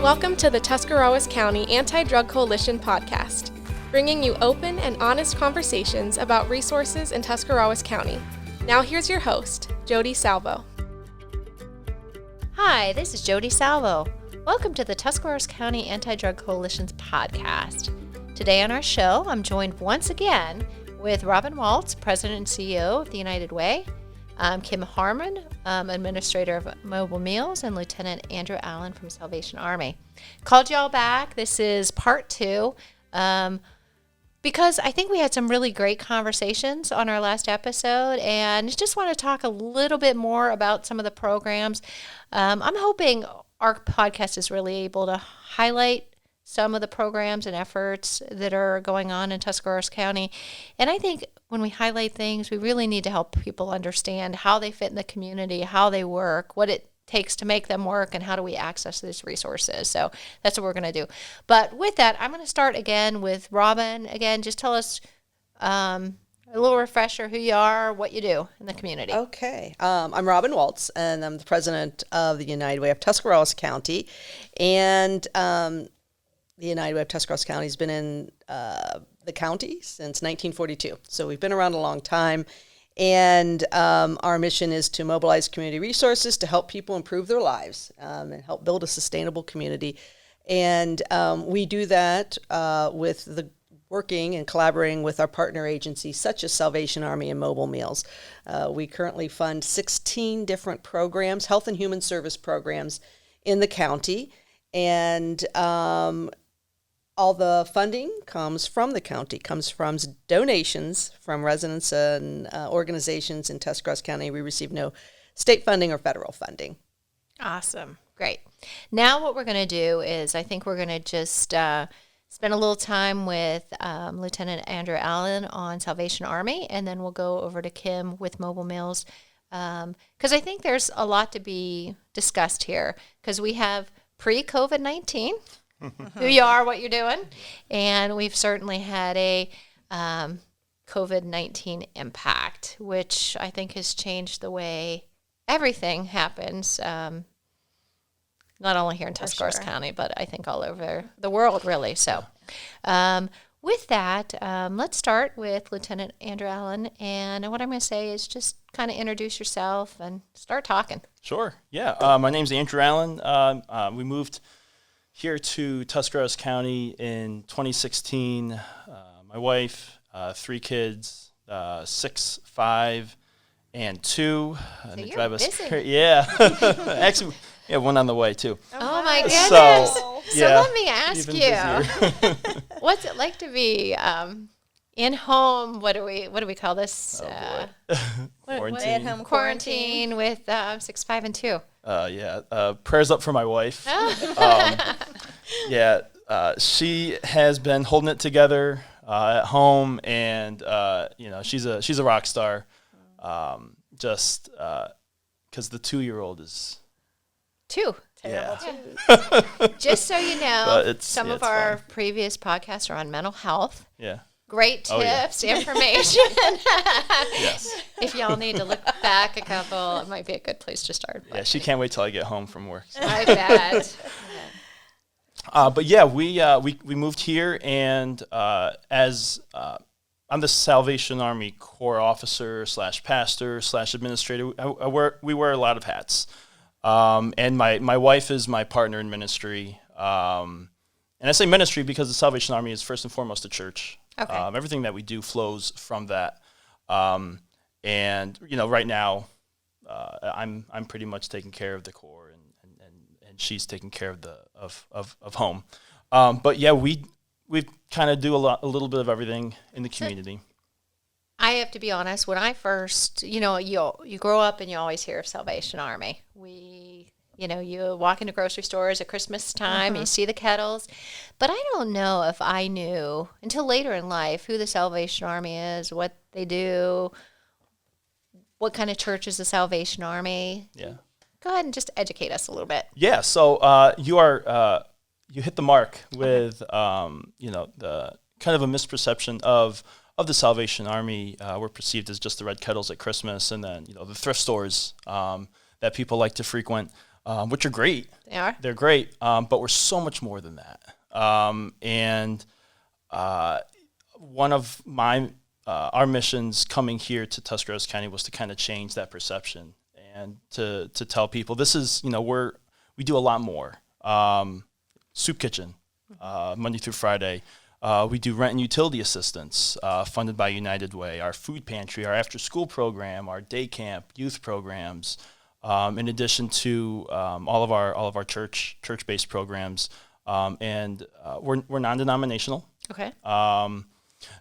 Welcome to the Tuscarawas County Anti-Drug Coalition podcast, bringing you open and honest conversations about resources in Tuscarawas County. Now here's your host, Jodi Salvo. Hi, this is Jodi Salvo. Welcome to the Tuscarawas County Anti-Drug Coalition's podcast. Today on our show, I'm joined once again with Robin Waltz, President and CEO of the United Way, Kim Harmon, Administrator of Mobile Meals, and Lieutenant Andrew Allen from Salvation Army. Called y'all back. This is part 2 because I think we had some really great conversations on our last episode, and just want to talk a little bit more about some of the programs. I'm hoping our podcast is really able to highlight some of the programs and efforts that are going on in Tuscarawas County. And I think when we highlight things, we really need to help people understand how they fit in the community, how they work, what it takes to make them work, and how do we access these resources. So that's what we're going to do. But with that, I'm going to start again with Robin. Again, just tell us a little refresher who you are, what you do in the community. Okay. I'm Robin Waltz, and I'm the president of the United Way of Tuscarawas County. And the United Way of Tuscarawas County has been in the county since 1942. So we've been around a long time. And our mission is to mobilize community resources to help people improve their lives and help build a sustainable community. And we do that with the working and collaborating with our partner agencies such as Salvation Army and Mobile Meals. We currently fund 16 different programs, health and human service programs in the county. And all the funding comes from the county, comes from donations from residents and organizations in Tuscarawas County. We receive no state funding or federal funding. Awesome. Great. Now what we're going to do is I think we're going to just spend a little time with Lieutenant Andrew Allen on Salvation Army, and then we'll go over to Kim with Mobile Meals, because I think there's a lot to be discussed here, because we have pre-COVID-19, who you are, what you're doing, and we've certainly had a COVID-19 impact, which I think has changed the way everything happens, not only here in Tuscarawas County, but I think all over the world, really. So with that, let's start with Lieutenant Andrew Allen, and what I'm going to say is just kind of introduce yourself and start talking. Sure, yeah. My name's Andrew Allen. We moved here to Tuscarawas County in 2016. My wife, 3 kids, 6, 5, and 2. So and you're drive busy. Yeah, actually, yeah, one on the way too. Oh my goodness! So yeah, let me ask you, what's it like to be in home? What do we call this? Quarantine. Quarantine with 6, 5, and 2. Prayers up for my wife. She has been holding it together at home, and she's a rock star. Just because the 2-year-old is 2. Yeah. Just so you know, some of our fun. previous podcasts are on mental health. Yeah. Great tips, information. Yes. If y'all need to look back a couple, it might be a good place to start. Yeah, she can't wait till I get home from work. So. I bet. But yeah, we moved here, and as I'm the Salvation Army Corps officer / pastor / administrator. We wear a lot of hats, and my wife is my partner in ministry. And I say ministry because the Salvation Army is first and foremost a church. Okay. Everything that we do flows from that. And right now, I'm pretty much taking care of the Corps, and she's taking care of home. But yeah, we kind of do a little bit of everything in the community. I have to be honest. When I first, you grow up and you always hear of Salvation Army. You walk into grocery stores at Christmas time, you see the kettles. But I don't know if I knew until later in life who the Salvation Army is, what they do, what kind of church is the Salvation Army. Yeah. Go ahead and just educate us a little bit. Yeah. So you hit the mark with the kind of a misperception of the Salvation Army. We're perceived as just the red kettles at Christmas, and then the thrift stores that people like to frequent. which are great. They are? They're great, but we're so much more than that. And one of our missions coming here to Tuscarawas County was to kind of change that perception and to tell people this is, we do a lot more. Soup kitchen, Monday through Friday. We do rent and utility assistance, funded by United Way, our food pantry, our after-school program, our day camp, youth programs, in addition to all of our church-based programs, and we're non-denominational. Okay.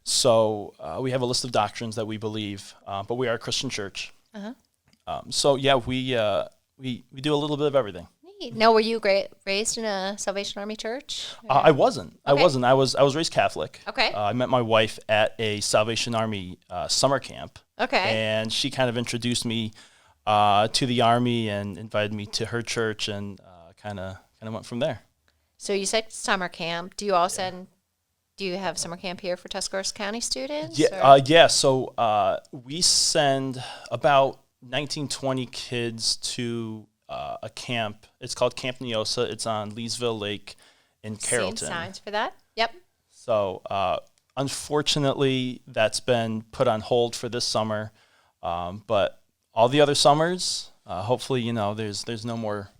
So we have a list of doctrines that we believe, but we are a Christian church. So yeah, we do a little bit of everything. Neat. Now, were you raised in a Salvation Army church? I wasn't. Okay. I was raised Catholic. Okay. I met my wife at a Salvation Army summer camp. Okay. And she kind of introduced me to the Army and invited me to her church, and kind of went from there. So you said summer camp. Do you have summer camp here for Tuscarawas County students? Yeah. So we send about 19, 20 kids to a camp. It's called Camp Neosa. It's on Leesville Lake in Carrollton. Seen signs for that. Yep. So unfortunately, that's been put on hold for this summer. But all the other summers, hopefully, there's no more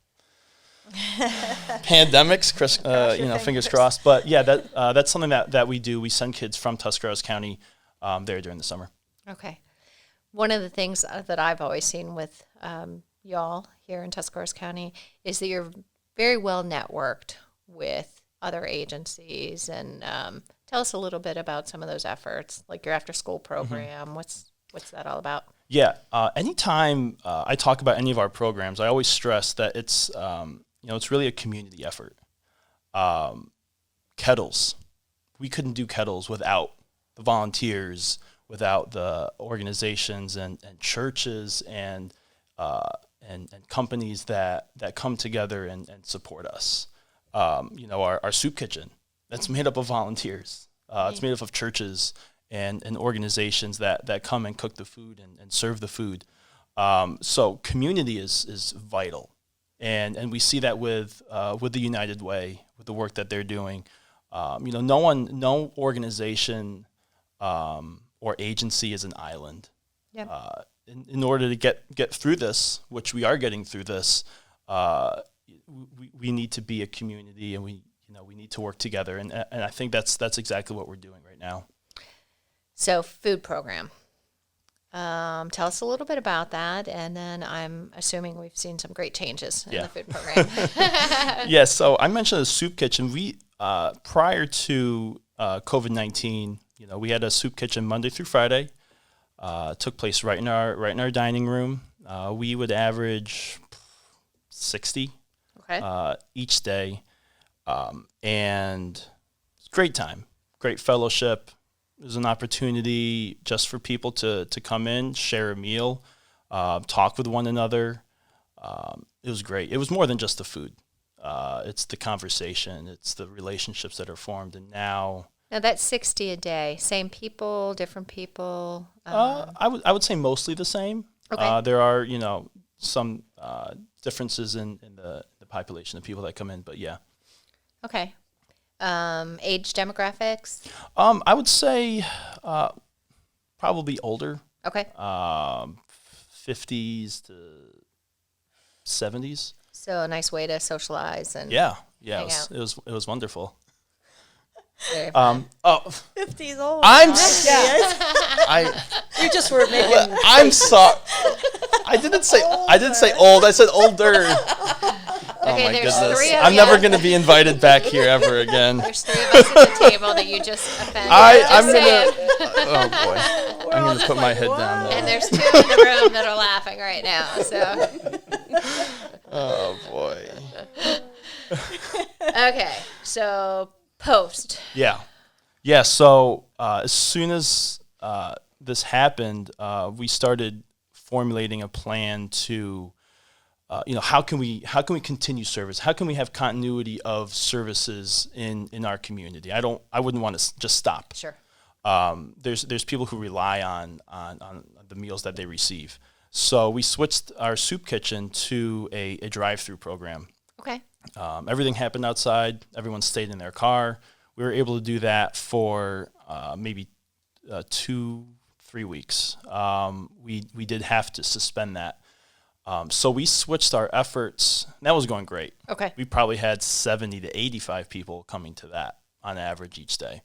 pandemics. Fingers crossed. But yeah, that's something that we do. We send kids from Tuscarawas County there during the summer. Okay. One of the things that I've always seen with y'all here in Tuscarawas County is that you're very well networked with other agencies, and tell us a little bit about some of those efforts, like your after-school program. What's that all about? Yeah. Anytime I talk about any of our programs, I always stress that it's it's really a community effort. Kettles, we couldn't do Kettles without the volunteers, without the organizations and churches and companies that come together and support us. Our soup kitchen, that's made up of volunteers. It's made up of churches and organizations that come and cook the food and serve the food. So community is vital. And we see that with the United Way, with the work that they're doing. No organization or agency is an island. Yep. In order to get through this, which we are getting through this, we need to be a community, and we need to work together. And I think that's exactly what we're doing right now. So food program. Tell us a little bit about that, and then I'm assuming we've seen some great changes in the food program. Yeah, so I mentioned the soup kitchen. We prior to COVID-19, we had a soup kitchen Monday through Friday. Took place right in our dining room. We would average 60 each day, and it's great time, great fellowship. There's an opportunity just for people to come in, share a meal, talk with one another. It was great. It was more than just the food. It's the conversation. It's the relationships that are formed. And now that's 60 a day. Same people, different people? I would say mostly the same. Okay. There are, some differences in the population of people that come in, but yeah. Okay. Age demographics? I would say probably older. Okay. 50s to 70s. So a nice way to socialize and yeah, hang out. it was wonderful. Very fun. 50's old. You just were making. I'm sorry. I didn't say old. I said older. Oh Okay, my there's goodness. 3 of I'm you. never going to be invited back here ever again. There's 3 of us at the table that you just offended. I'm Just going saying. Oh boy. I'm going to put my head down now. And there's 2 in the room that are laughing right now. So Oh boy. okay, so post. Yeah. So as soon as this happened, we started formulating a plan to, how can we continue service? How can we have continuity of services in our community? I wouldn't want to just stop. Sure. There's people who rely on the meals that they receive. So we switched our soup kitchen to a drive-through program. Okay. Everything happened outside. Everyone stayed in their car. We were able to do that for maybe 2-3 weeks. We did have to suspend that. So we switched our efforts. And that was going great. Okay. We probably had 70 to 85 people coming to that on average each day.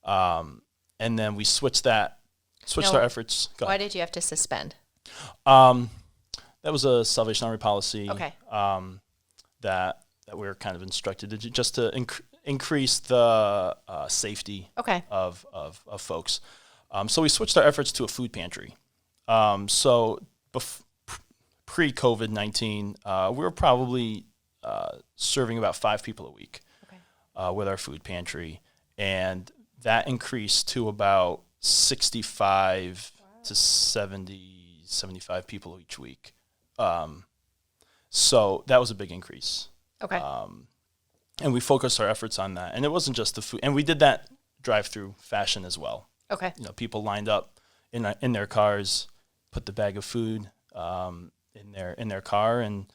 And then we switched our efforts. Why did you have to suspend? That was a Salvation Army policy. Okay. That we were kind of instructed to do, just to increase the safety Okay. of folks. So we switched our efforts to a food pantry. So pre-COVID-19, we were probably serving about 5 people a week with our food pantry. And that increased to about 65 to 70, 75 people each week. So that was a big increase. Okay. And we focused our efforts on that. And it wasn't just the food. And we did that drive-through fashion as well. Okay. People lined up in their cars, put the bag of food in their car, and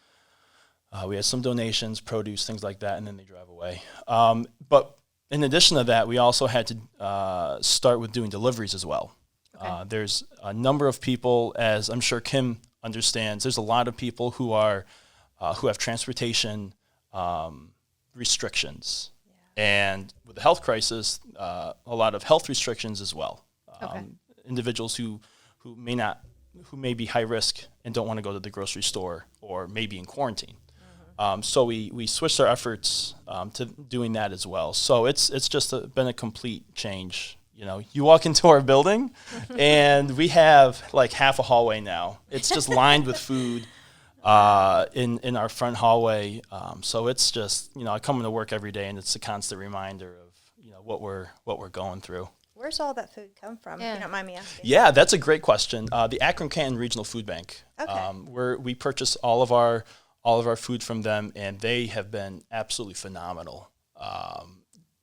we had some donations, produce, things like that, and then they drive away. But in addition to that, we also had to start with doing deliveries as well. Okay. There's a number of people, as I'm sure Kim understands, there's a lot of people who have transportation restrictions. And with the health crisis, a lot of health restrictions as well. Individuals who may be high risk and don't want to go to the grocery store or may be in quarantine. So we switched our efforts to doing that as well. So it's just been a complete change. You walk into our building and we have like half a hallway now. It's just lined with food in our front hallway. So it's just, I come into work every day and it's a constant reminder of, what we're going through. Where's all that food come from, if you don't mind me asking? Yeah, that's a great question. The Akron-Canton Regional Food Bank. Okay. We purchase all of our food from them, and they have been absolutely phenomenal.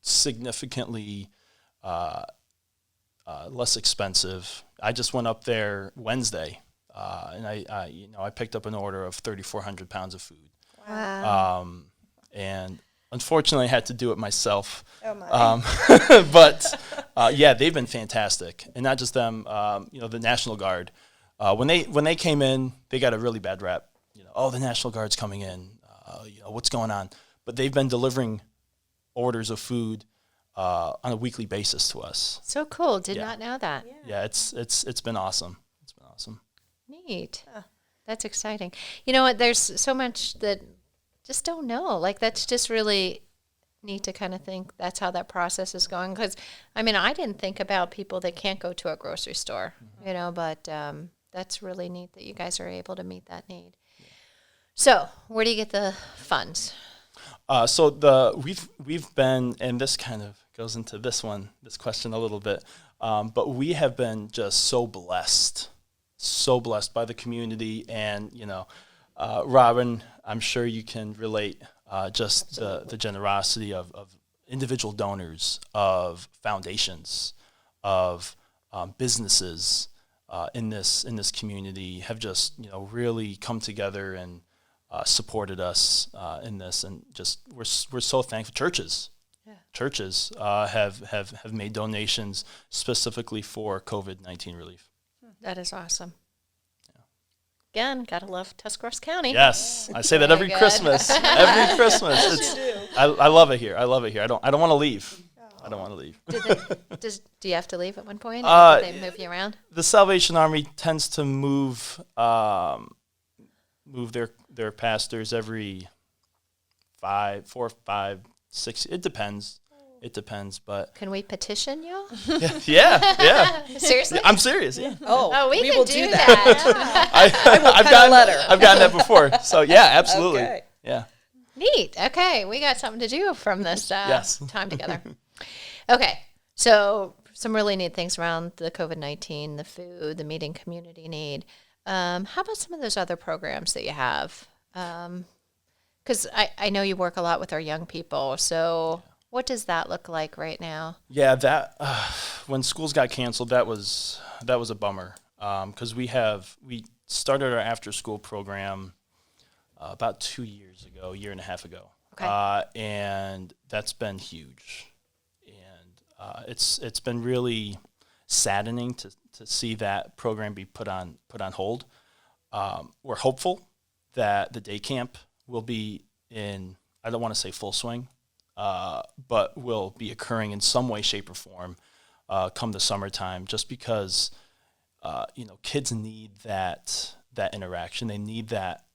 Significantly less expensive. I just went up there Wednesday, and I picked up an order of 3,400 pounds of food. Wow. And unfortunately, I had to do it myself. Oh my. But yeah, they've been fantastic, and not just them. The National Guard, when they came in, they got a really bad rap. The National Guard's coming in. What's going on? But they've been delivering orders of food on a weekly basis to us. So cool. Did not know that. Yeah, it's been awesome. It's been awesome. Neat. That's exciting. You know what? There's so much that just don't know. Like, that's just really neat to kind of think that's how that process is going. Because, I didn't think about people that can't go to a grocery store, but that's really neat that you guys are able to meet that need. So, where do you get the funds? So we've been, and this kind of goes into this question a little bit, but we have been just so blessed by the community, and Robin, I'm sure you can relate, just the generosity of individual donors, of foundations, of businesses in this community have just really come together and supported us in this, and just we're so thankful. Churches have made donations specifically for COVID-19 relief. That is awesome. Again, gotta love Tuscarawas County. Yes, I say that every Christmas. Every Christmas, I love it here. I don't want to leave. I don't want to leave. Do you have to leave at one point? Do they move you around? The Salvation Army tends to move their pastors every 4, 5, 6. It depends, but Can we petition you? yeah. Seriously? I'm serious. Yeah. Oh, we can will do do that. I've gotten a letter. I've gotten that before. So yeah, absolutely. Okay. Yeah. Neat. Okay, we got something to do from this Yes. time together. Okay, so some really neat things around the COVID-19, the food, the meeting community need. How about some of those other programs that you have? Because I know you work a lot with our young people, so what does that look like right now? Yeah, that when schools got canceled, that was a bummer, because we started our after-school program about 2 years ago, a year and a half ago. Okay. And that's been huge. And it's been really saddening to see that program be put on hold. We're hopeful that the day camp will be in, I don't want to say full swing, but will be occurring in some way, shape, or form come the summertime, just because kids need that interaction. They need that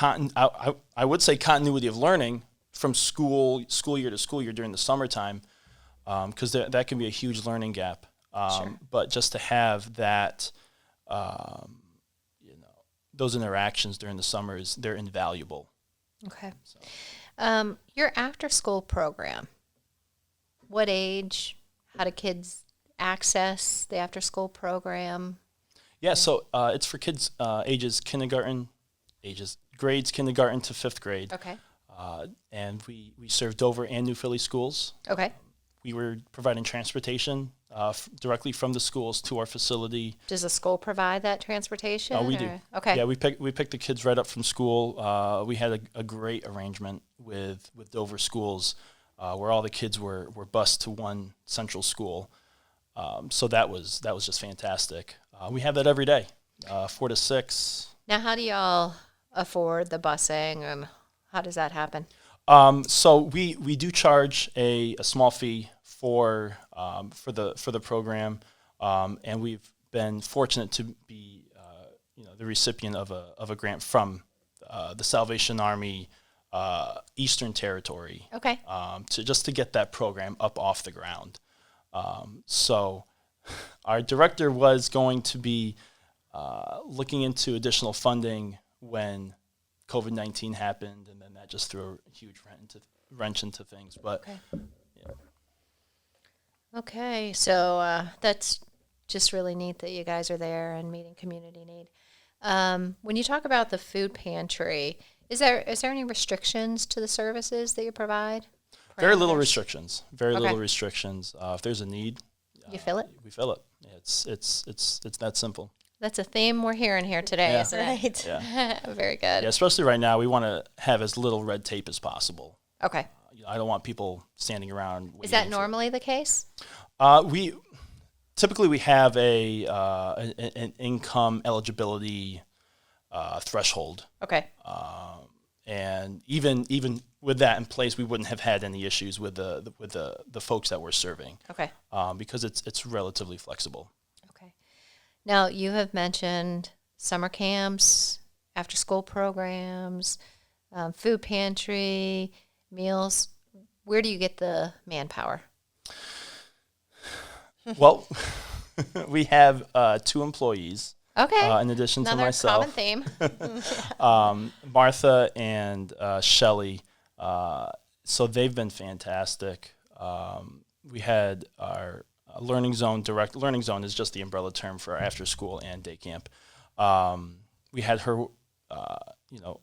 I would say continuity of learning from school year to school year during the summertime, because that can be a huge learning gap. Sure. But just to have that, those interactions during the summers, they're invaluable. Okay. Your after-school program, what age, how do kids access the after-school program? Yeah, so it's for kids grades kindergarten to 5th grade. Okay. And we serve Dover and New Philly schools. Okay. We were providing transportation directly from the schools to our facility. Does the school provide that transportation? We do. Okay. Yeah, we picked the kids right up from school. We had a great arrangement with Dover schools, where all the kids were bused to one central school. So that was just fantastic. We have that every day, 4 to 6. Now, how do y'all afford the busing, and how does that happen? So we do charge a small fee for the program, and we've been fortunate to be the recipient of a grant from the Salvation Army Eastern Territory. Okay. To get that program up off the ground. So our director was going to be looking into additional funding when COVID-19 happened, and then that just threw a huge wrench into things. But Okay. yeah. Okay, so that's just really neat that you guys are there and meeting community need. When you talk about the food pantry, is there any restrictions to the services that you provide? Very little Parameters? restrictions. Very Okay. little restrictions. If there's a need, You fill it? we fill it. It's that simple. That's a theme we're hearing here today, Yeah. isn't it? Right. Yeah. Very good. Yeah, especially right now, we want to have as little red tape as possible. Okay. I don't want people standing around. Is that waiting for- normally the case? We typically have an income eligibility threshold, Okay. and even with that in place, we wouldn't have had any issues with the folks that we're serving, Okay. because it's relatively flexible. Okay. Now, you have mentioned summer camps, after-school programs, food pantry, meals. Where do you get the manpower? Well, we have 2 employees. Okay. In addition to Another myself, common theme. Martha and Shelley. So they've been fantastic. We had our Learning Zone direct. Learning Zone is just the umbrella term for our after school and day camp. We had her,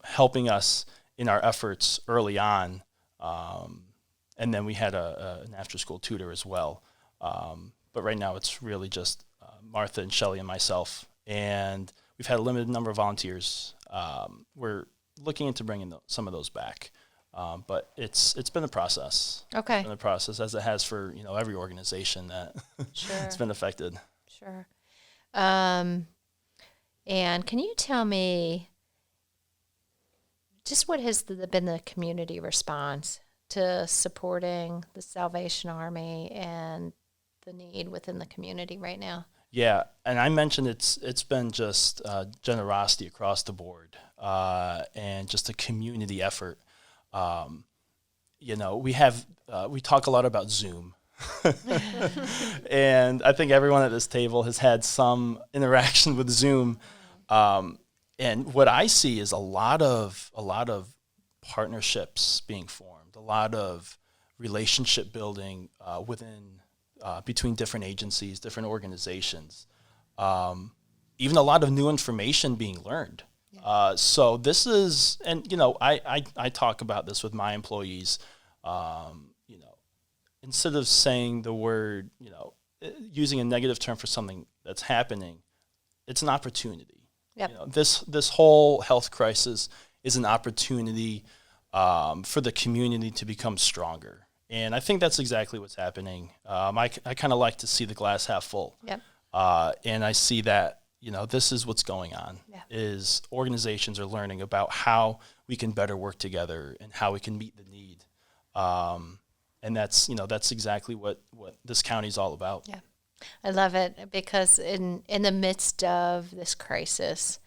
helping us in our efforts early on, and then we had an after school tutor as well. But right now it's really just Martha and Shelley and myself. And we've had a limited number of volunteers. We're looking into bringing some of those back, but it's been a process. Okay. It's been a process, as it has for every organization that Sure. it's been affected. Sure. And can you tell me just what has been the community response to supporting the Salvation Army and the need within the community right now? Yeah, and I mentioned it's been just generosity across the board, and just a community effort. We talk a lot about Zoom, and I think everyone at this table has had some interaction with Zoom. And what I see is a lot of partnerships being formed, a lot of relationship building between different agencies, different organizations, even a lot of new information being learned. Yeah. So this is, and I talk about this with my employees. Instead of saying the word, using a negative term for something that's happening, it's an opportunity. Yep. You know, this whole health crisis is an opportunity for the community to become stronger. And I think that's exactly what's happening. I kind of like to see the glass half full. Yep. And I see that, you know, this is what's going on, is organizations are learning about how we can better work together and how we can meet the need. And that's exactly what this county is all about. Yeah. I love it because in the midst of this crisis,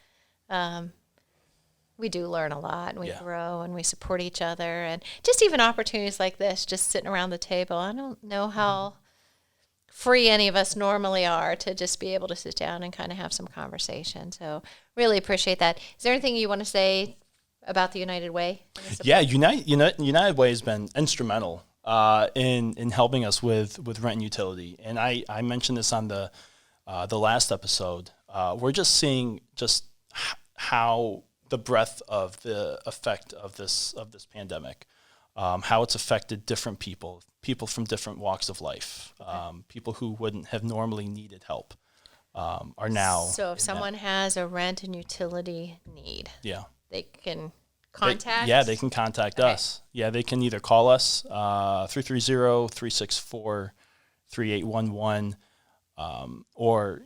we do learn a lot and we grow and we support each other, and just even opportunities like this, just sitting around the table. I don't know how free any of us normally are to just be able to sit down and kind of have some conversation. So really appreciate that. Is there anything you want to say about the United Way? Yeah, United Way has been instrumental in helping us with rent and utility. And I mentioned this on the last episode. We're just seeing how the breadth of the effect of this pandemic, how it's affected different people from different walks of life, people who wouldn't have normally needed help are now. So if someone has a rent and utility need, they can contact? They can contact us. Yeah, they can either call us 330-364-3811 or,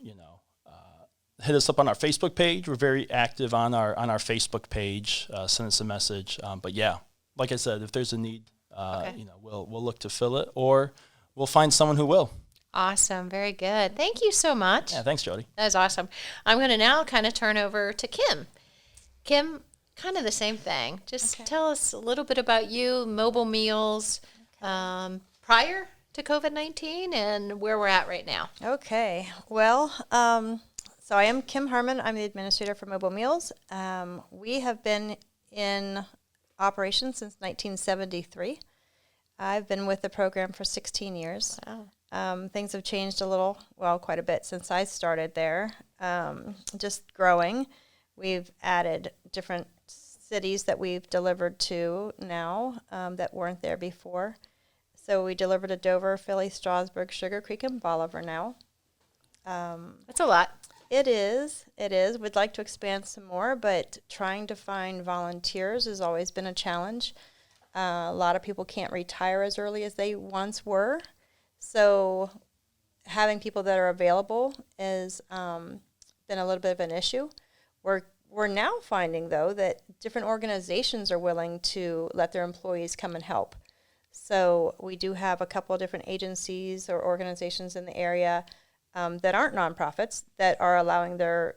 hit us up on our Facebook page. We're very active on our Facebook page. Send us a message. But yeah, like I said, if there's a need, we'll look to fill it, or we'll find someone who will. Awesome. Very good. Thank you so much. Yeah, thanks, Jodi. That is awesome. I'm going to now kind of turn over to Kim. Kim, kind of the same thing. Just tell us a little bit about you, mobile meals, prior to COVID-19 and where we're at right now. Okay. Well, so I am Kim Harmon. I'm the administrator for Mobile Meals. We have been in operation since 1973. I've been with the program for 16 years. Wow. Things have changed quite a bit since I started there. Just growing. We've added different cities that we've delivered to now that weren't there before. So we deliver to Dover, Philly, Strasburg, Sugar Creek, and Bolivar now. That's a lot. It is. We'd like to expand some more, but trying to find volunteers has always been a challenge. A lot of people can't retire as early as they once were. So having people that are available has been a little bit of an issue. We're now finding, though, that different organizations are willing to let their employees come and help. So we do have a couple of different agencies or organizations in the area that aren't nonprofits that are allowing their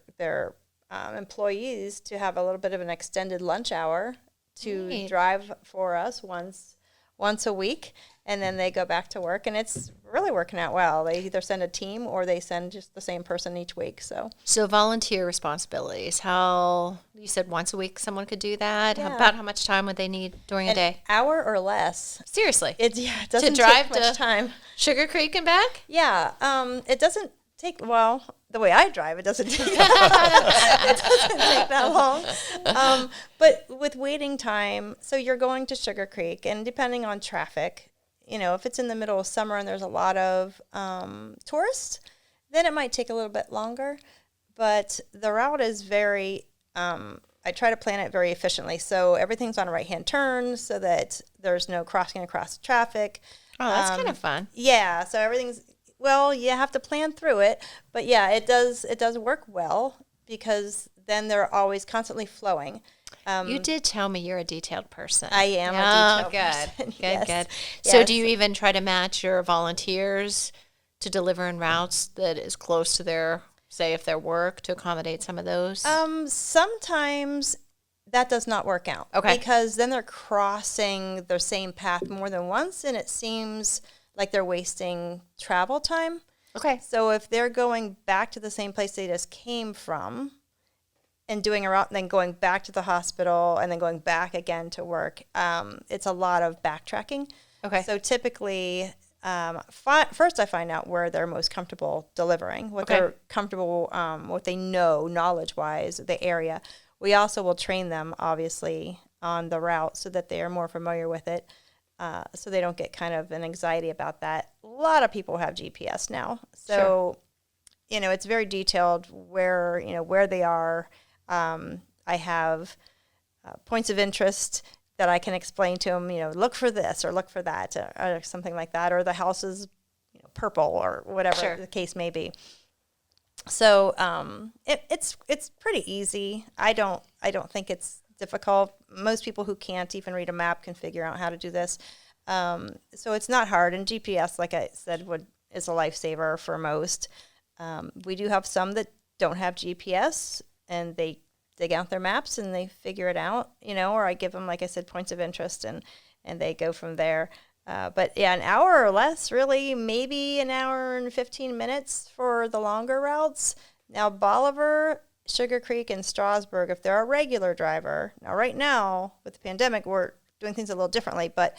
employees to have a little bit of an extended lunch hour to drive for us once a week, and then they go back to work, and it's really working out well. They either send a team or they send just the same person each week. So volunteer responsibilities. How you said once a week someone could do that? Yeah. About how much time would they need during a day? Hour or less. Seriously, It doesn't drive take much to time. Sugar Creek and back? Yeah, it doesn't take, the way I drive, it doesn't take that long. But with waiting time, so you're going to Sugar Creek, and depending on traffic, if it's in the middle of summer and there's a lot of tourists, then it might take a little bit longer. But the route is very, I try to plan it very efficiently. So everything's on a right-hand turn so that there's no crossing across traffic. Oh, that's kind of fun. Yeah, so everything's, you have to plan through it, but yeah, it does work well because then they're always constantly flowing. You did tell me you're a detailed person. I am a detailed person. Good. Yes. So do you even try to match your volunteers to deliver in routes that is close to their, say, if their work, to accommodate some of those? Sometimes that does not work out. Okay. Because then they're crossing the same path more than once, and it seems like they're wasting travel time. Okay. So if they're going back to the same place they just came from and doing a route and then going back to the hospital and then going back again to work, it's a lot of backtracking. Okay. So typically, first I find out where they're most comfortable delivering, what they're comfortable, what they know knowledge-wise, the area. We also will train them, obviously, on the route so that they are more familiar with it. So they don't get kind of an anxiety about that. A lot of people have GPS now. So, it's very detailed where they are. I have points of interest that I can explain to them, look for this or look for that or something like that, or the house is purple or whatever the case may be. So it's pretty easy. I don't think it's difficult. Most people who can't even read a map can figure out how to do this. So it's not hard. And GPS, like I said, is a lifesaver for most. We do have some that don't have GPS, and they dig out their maps and they figure it out, or I give them, like I said, points of interest, and they go from there. But yeah, an hour or less, really, maybe an hour and 15 minutes for the longer routes. Now, Bolivar, Sugar Creek, and Strasburg, if they're a regular driver, now right now with the pandemic, we're doing things a little differently, but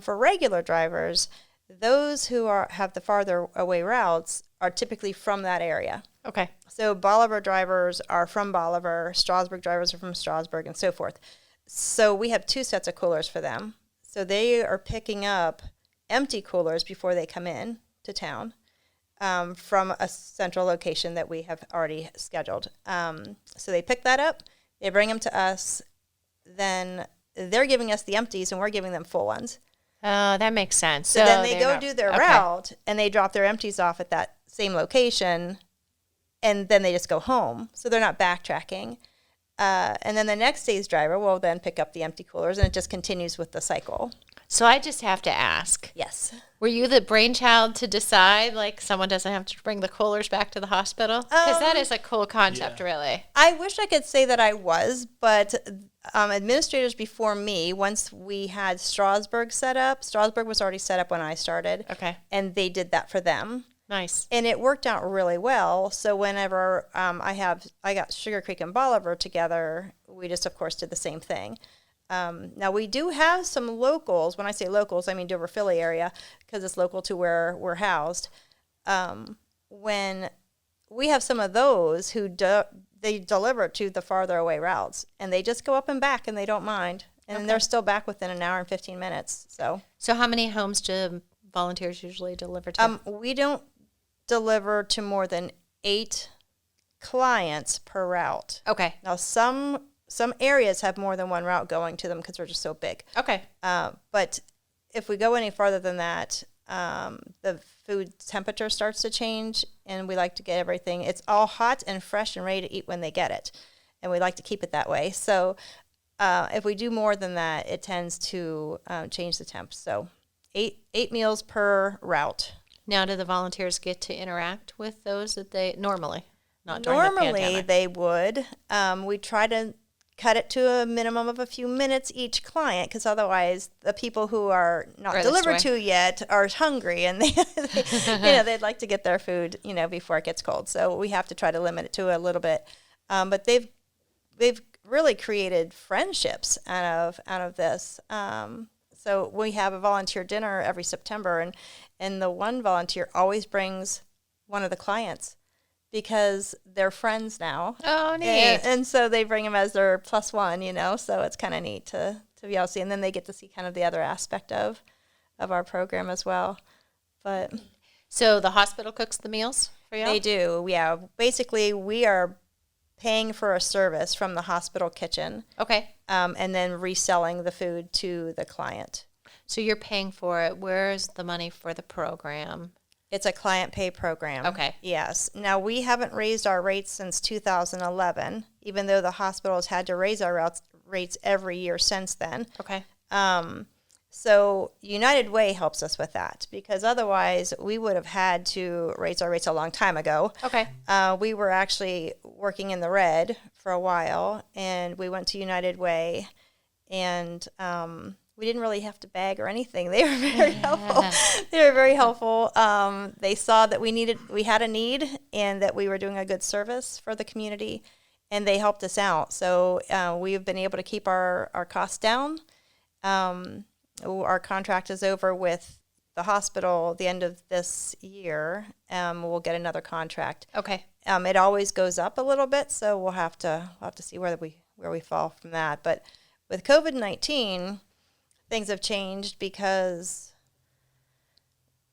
for regular drivers, those who have the farther away routes are typically from that area. Okay. So Bolivar drivers are from Bolivar, Strasburg drivers are from Strasburg, and so forth. So we have 2 sets of coolers for them. So they are picking up empty coolers before they come in to town from a central location that we have already scheduled. So they pick that up, they bring them to us, then they're giving us the empties and we're giving them full ones. Oh, that makes sense. So then they go do their route and they drop their empties off at that same location, and then they just go home. So they're not backtracking. And then the next day's driver will then pick up the empty coolers, and it just continues with the cycle. So I just have to ask. Yes. Were you the brainchild to decide, like, someone doesn't have to bring the coolers back to the hospital? Because that is a cool concept, really. I wish I could say that I was, but administrators before me, once we had Strasburg set up, Strasburg was already set up when I started. Okay. And they did that for them. Nice. And it worked out really well. So whenever I got Sugar Creek and Bolivar together, we just, of course, did the same thing. Now, we do have some locals. When I say locals, I mean Dover Philly area, because it's local to where we're housed. When we have some of those who they deliver to the farther away routes, and they just go up and back, and they don't mind. And they're still back within an hour and 15 minutes. So how many homes do volunteers usually deliver to? We don't deliver to more than 8 clients per route. Okay. Now, some areas have more than one route going to them because they're just so big. Okay. But if we go any farther than that, the food temperature starts to change, and we like to get everything. It's all hot and fresh and ready to eat when they get it, and we like to keep it that way. So if we do more than that, it tends to change the temp. So 8 meals per route. Now, do the volunteers get to interact with those that they normally, not during the pandemic? They would. We try to cut it to a minimum of a few minutes each client, because otherwise the people who are not delivered to yet are hungry, and they'd like to get their food before it gets cold. So we have to try to limit it to a little bit. But they've really created friendships out of this. So we have a volunteer dinner every September, and the one volunteer always brings one of the clients because they're friends now. Oh, neat. And so they bring them as their plus one, so it's kind of neat to be able to see. And then they get to see kind of the other aspect of our program as well. But so the hospital cooks the meals for you? They do, yeah. Basically, we are paying for a service from the hospital kitchen. Okay. And then reselling the food to the client. So you're paying for it. Where's the money for the program? It's a client pay program. Okay. Yes. Now, we haven't raised our rates since 2011, even though the hospital has had to raise our rates every year since then. Okay. So United Way helps us with that, because otherwise we would have had to raise our rates a long time ago. Okay. We were actually working in the red for a while, and we went to United Way, and we didn't really have to beg or anything. They were very helpful. They were very helpful. They saw that we had a need, and that we were doing a good service for the community, and they helped us out. So we've been able to keep our costs down. Our contract is over with the hospital at the end of this year. We'll get another contract. Okay. It always goes up a little bit, so we'll have to see where we fall from that. But with COVID-19, things have changed because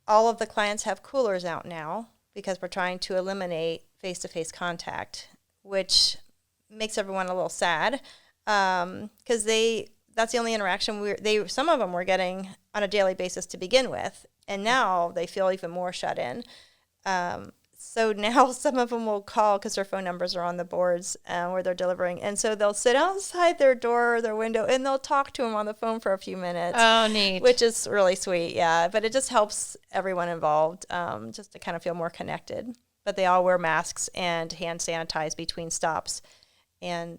all of the clients have coolers out now, because we're trying to eliminate face-to-face contact, which makes everyone a little sad because that's the only interaction some of them were getting on a daily basis to begin with, and now they feel even more shut in. So now some of them will call because their phone numbers are on the boards where they're delivering. And so they'll sit outside their door or their window and they'll talk to them on the phone for a few minutes. Oh, neat. Which is really sweet, yeah. But it just helps everyone involved just to kind of feel more connected. But they all wear masks and hand sanitize between stops. And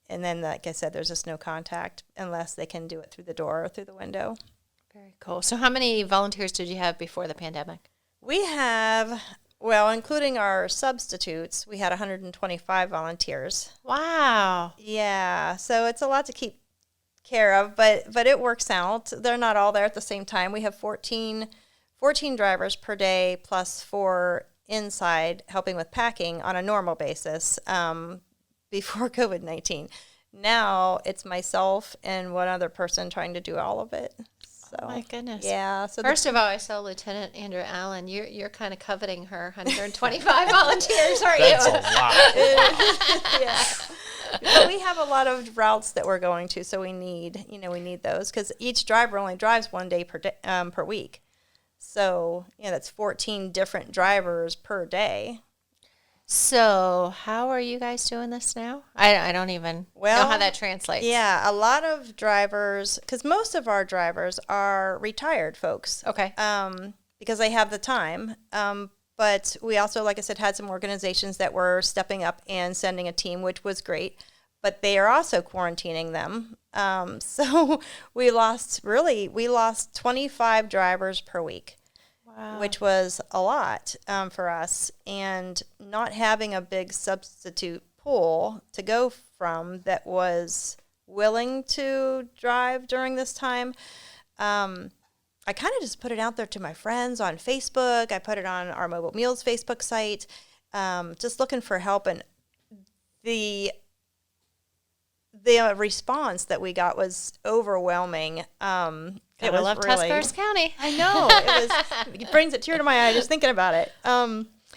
then, like I said, there's just no contact unless they can do it through the door or through the window. Very cool. So how many volunteers did you have before the pandemic? We have, well, including our substitutes, we had 125 volunteers. Wow. Yeah, so it's a lot to keep care of, but it works out. They're not all there at the same time. We have 14 drivers per day plus 4 inside helping with packing on a normal basis before COVID-19. Now it's myself and one other person trying to do all of it. So, oh my goodness. Yeah. So first of all, I saw Lieutenant Andrew Allen. You're kind of coveting her 125 volunteers, aren't That's you? a lot. Yeah. But we have a lot of routes that we're going to, so we need those because each driver only drives 1 day per week. So, that's 14 different drivers per day. So how are you guys doing this now? I don't even know how that translates. Yeah, a lot of drivers, because most of our drivers are retired folks. Okay. Because they have the time. But we also, like I said, had some organizations that were stepping up and sending a team, which was great. But they are also quarantining them. So we lost 25 drivers per week. Wow. Which was a lot for us, and not having a big substitute pool to go from that was willing to drive during this time. I kind of just put it out there to my friends on Facebook. I put it on our Mobile Meals Facebook site, just looking for help, and the response that we got was overwhelming. It was love Tuscarawas County. I know. It brings a tear to my eye just thinking about it.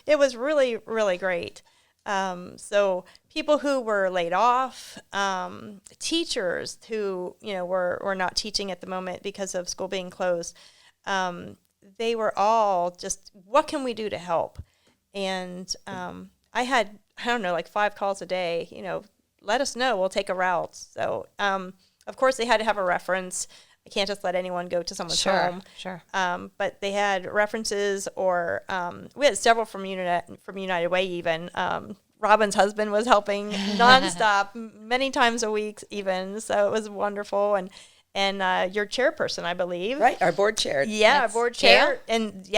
It was really, really great. So people who were laid off, teachers who, were not teaching at the moment because of school being closed, they were all just, what can we do to help? And I had, 5 calls a day, let us know, we'll take a route. So, of course, they had to have a reference. I can't just let anyone go to someone's home. Sure. But they had references, or we had several from United Way even. Robin's husband was helping nonstop, many times a week even. So it was wonderful. And your chairperson, I believe. Right, our board chair. Yeah, our board chair. And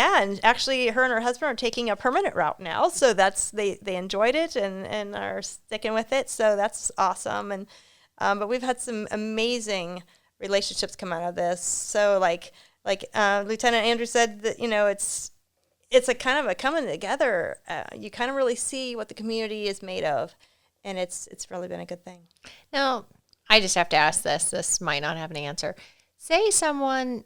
actually her and her husband are taking a permanent route now. So they enjoyed it and are sticking with it. So that's awesome. And but we've had some amazing relationships come out of this. So like Lieutenant Andrew said, that it's a kind of a coming together. You kind of really see what the community is made of, and it's really been a good thing. Now, I just have to ask this. This might not have an answer. Say someone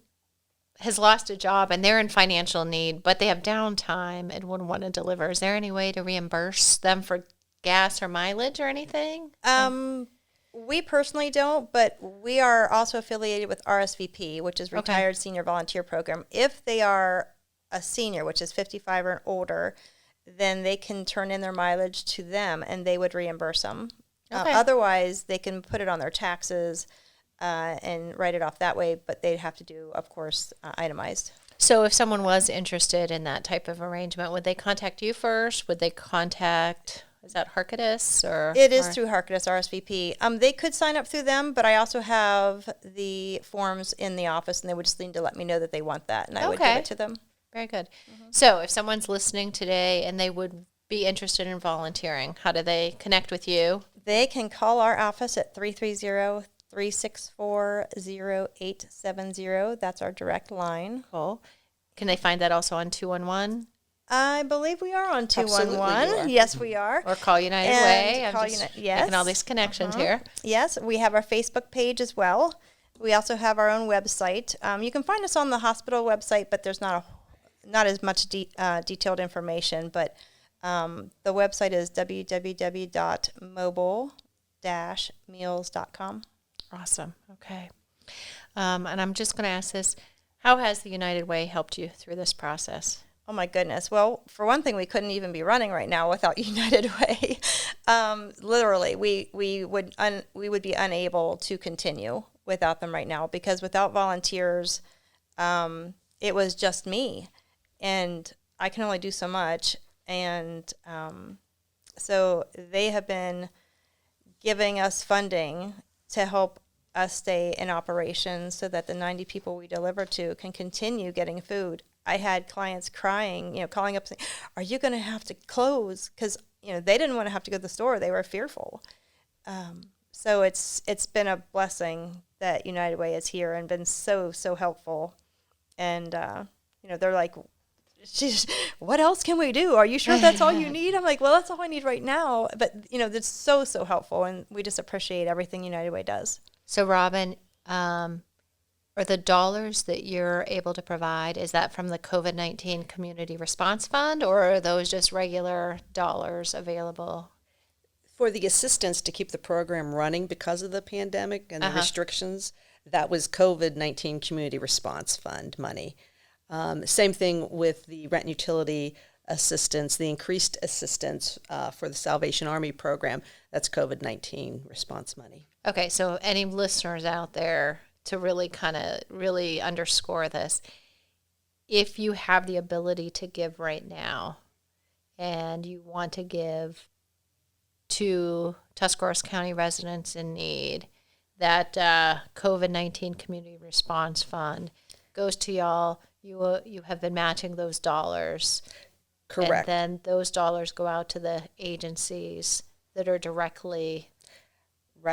has lost a job and they're in financial need, but they have downtime and would want to deliver. Is there any way to reimburse them for gas or mileage or anything? We personally don't, but we are also affiliated with RSVP, which is Retired Senior Volunteer Program. If they are a senior, which is 55 or older, then they can turn in their mileage to them, and they would reimburse them. Otherwise, they can put it on their taxes and write it off that way, but they'd have to do, of course, itemized. So if someone was interested in that type of arrangement, would they contact you first? Would they contact... Is that Harkidus or? It is through Harkidus RSVP. They could sign up through them, but I also have the forms in the office, and they would just need to let me know that they want that, and I would give it to them. Very good. Mm-hmm. So if someone's listening today and they would be interested in volunteering, how do they connect with you? They can call our office at 330-364-0870. That's our direct line. Cool. Can they find that also on 211? I believe we are on 211. Absolutely. Yes, we are. Or call United Way. I'm call just yes. making all these connections here. Yes, we have our Facebook page as well. We also have our own website. You can find us on the hospital website, but there's not as much detailed information. But The website is www.mobile-meals.com. Awesome. Okay. And I'm just going to ask this. How has the United Way helped you through this process? Oh my goodness. Well, for one thing, we couldn't even be running right now without United Way. Literally, we would be unable to continue without them right now, because without volunteers, it was just me, and I can only do so much. And so they have been giving us funding to help us stay in operation so that the 90 people we deliver to can continue getting food. I had clients crying, calling up saying, "Are you going to have to close?" Because, they didn't want to have to go to the store. They were fearful. So it's been a blessing that United Way is here and been so, so helpful. And, they're like, "What else can we do? Are you sure that's all you need?" I'm like, "Well, that's all I need right now." But, it's so, so helpful. And we just appreciate everything United Way does. So, Robin, are the dollars that you're able to provide, is that from the COVID-19 Community Response Fund, or are those just regular dollars available? For the assistance to keep the program running because of the pandemic and the restrictions, that was COVID-19 Community Response Fund money. Same thing with the rent and utility assistance, the increased assistance for the Salvation Army program. That's COVID-19 response money. Okay, so any listeners out there, to really really underscore this, if you have the ability to give right now and you want to give to Tuscarawas County residents in need, that COVID-19 Community Response Fund goes to y'all. You have been matching those dollars. Correct. And then those dollars go out to the agencies that are directly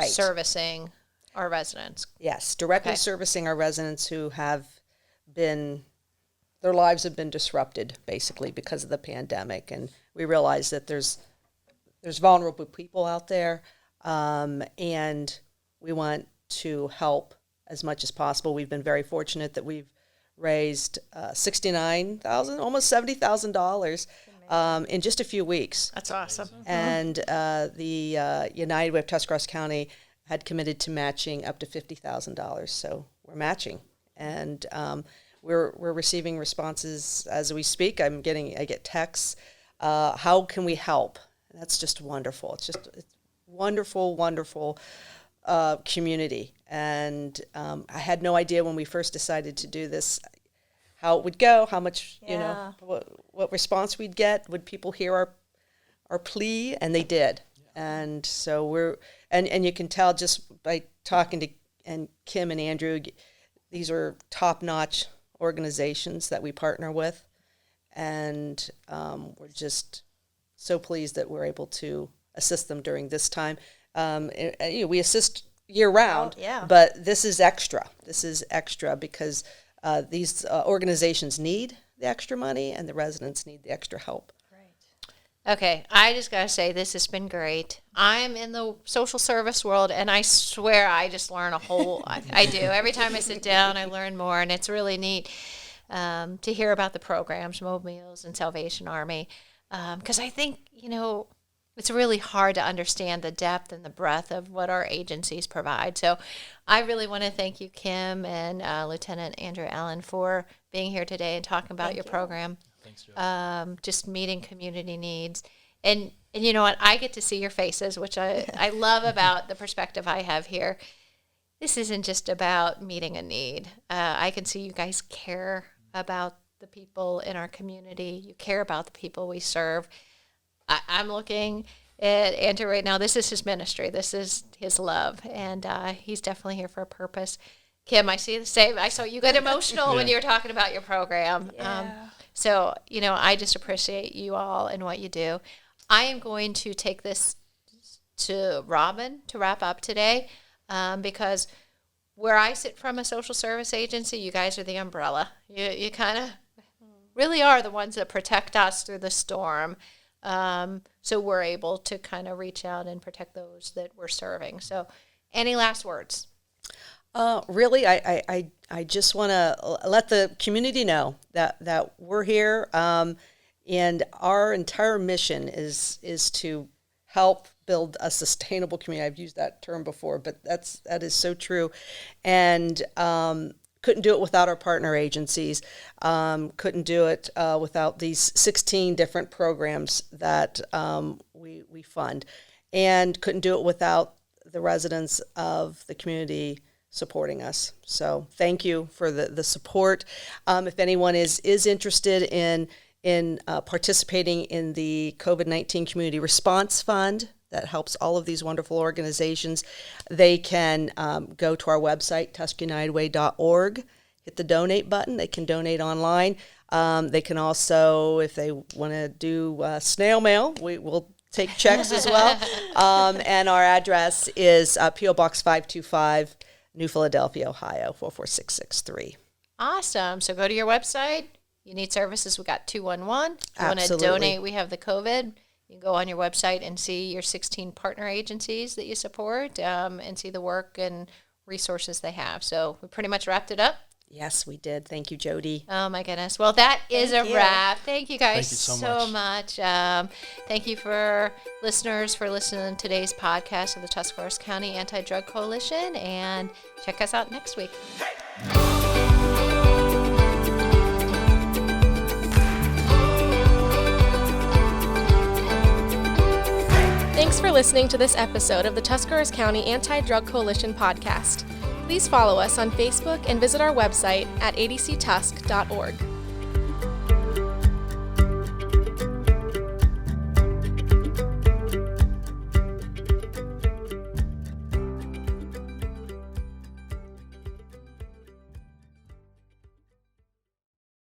servicing our residents. Yes, directly servicing our residents who have been, their lives have been disrupted basically because of the pandemic. And we realize that there's vulnerable people out there, and we want to help as much as possible. We've been very fortunate that we've raised $69,000, almost $70,000 in just a few weeks. That's awesome. And the United Way of Tuscarawas County had committed to matching up to $50,000. So we're matching, and we're receiving responses as we speak. I get texts. How can we help? And that's just wonderful. It's wonderful community. And I had no idea when we first decided to do this how it would go, how much what response we'd get. Would people hear our plea? And they did. And so and you can tell just by talking to Kim and Andrew, these are top-notch organizations that we partner with, and we're just so pleased that we're able to assist them during this time. We assist year-round, but this is extra. This is extra because these organizations need the extra money, and the residents need the extra help. Okay, I just got to say, this has been great. I'm in the social service world, and I swear I just learn a whole I do. Every time I sit down, I learn more, and it's really neat to hear about the programs, Mobile Meals and Salvation Army, because I think, it's really hard to understand the depth and the breadth of what our agencies provide. So I really want to thank you, Kim, and Lieutenant Andrew Allen, for being here today and talking about your program. Thanks, Jodi. Just meeting community needs. And you know what? I get to see your faces, which I love about the perspective I have here. This isn't just about meeting a need. I can see you guys care about the people in our community. You care about the people we serve. I'm looking at Andrew right now. This is his ministry. This is his love. And he's definitely here for a purpose. Kim, I see the same. I saw you get emotional when you were talking about your program. Yeah. So, I just appreciate you all and what you do. I am going to take this to Robin to wrap up today because where I sit from a social service agency, you guys are the umbrella. You kind of really are the ones that protect us through the storm. So we're able to kind of reach out and protect those that we're serving. So any last words? Really, I just want to let the community know that we're here. And our entire mission is to help build a sustainable community. I've used that term before, but that is so true. And couldn't do it without our partner agencies. Couldn't do it without these 16 different programs that we fund. And couldn't do it without the residents of the community supporting us. So thank you for the support. If anyone is interested in participating in the COVID-19 Community Response Fund that helps all of these wonderful organizations, they can go to our website, tuscanunitedway.org, hit the donate button. They can donate online. They can also, if they want to do snail mail, we will take checks as well. And our address is P.O. Box 525, New Philadelphia, Ohio, 44663. Awesome. So go to your website. You need services. We got 211. If you want to Absolutely. donate, we have the COVID. You can go on your website and see your 16 partner agencies that you support and see the work and resources they have. So we pretty much wrapped it up. Yes, we did. Thank you, Jodi. Oh, my goodness. Well, that is Thank a you. wrap. Thank you guys Thank you so so much. Thank you for listeners for listening to today's podcast of the Tuscarawas County Anti-Drug Coalition. And check us out next week. Thanks for listening to this episode of the Tuscarawas County Anti-Drug Coalition podcast. Please follow us on Facebook and visit our website at adctusk.org.